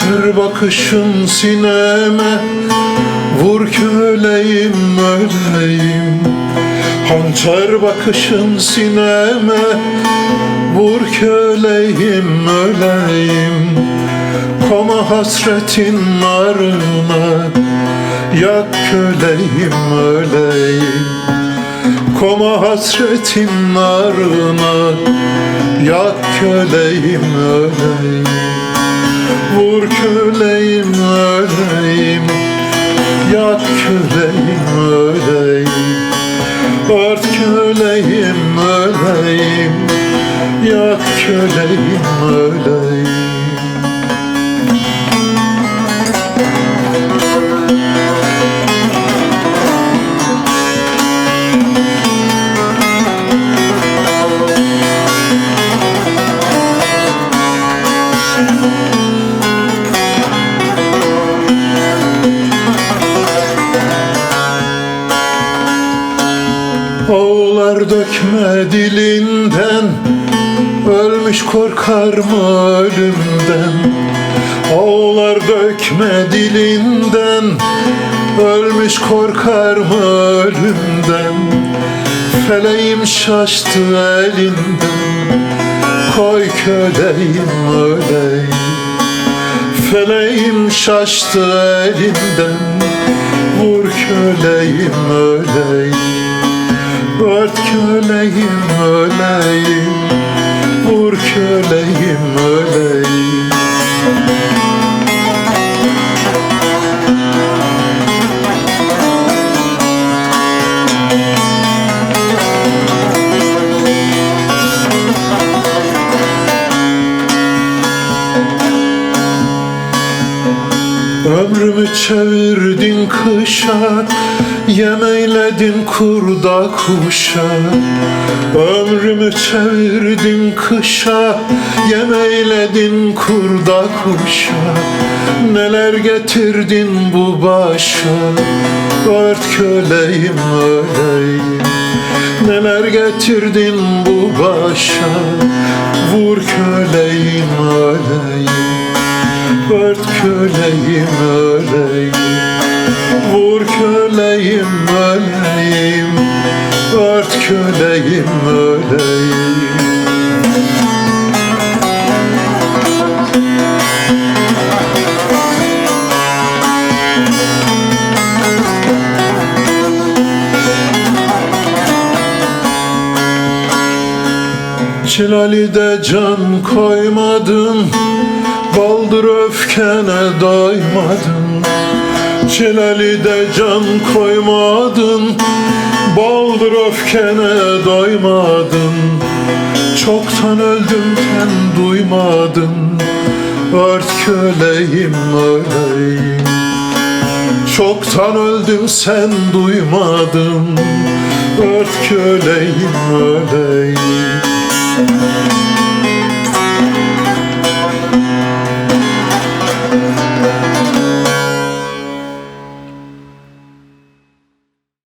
Hançer bakışın sineme, vur köleyim öleyim. Hançer bakışın sineme, vur köleyim öleyim. Koma hasretin narına, yak köleyim öleyim. Koma hasretin narına, yak köleyim öleyim. Vur köleyim öleyim, yak köleyim öleyim. Ört köleyim öleyim, yak köleyim öleyim. Oğlar dökme dilinden, ölmüş korkar mı ölümden? Oğlar dökme dilinden, ölmüş korkar mı ölümden? Feleğim şaştı elinden, koy köleyim öleyim. Feleğim şaştı elinden, vur köleyim öleyim. Ört köleyim öleyim, vur köleyim öleyim. Ömrümü çevirdin kışa, yem eyledin kurda kuşa. Ömrümü çevirdin kışa, yem eyledin kurda kuşa. Neler getirdin bu başa, ört köleyim öleyim. Neler getirdin bu başa, vur köleyim öleyim. Ört köleyim öleyim, vur köleyim öleyim. Ört köleyim öleyim. Çilali'de can koymadın, baldır öfkene doymadın. Çilali'de can koymadın, baldır öfkene doymadın. Çoktan öldümken duymadın, ört köleyim öleyim. Çoktan öldüm sen duymadın, ört köleyim öleyim.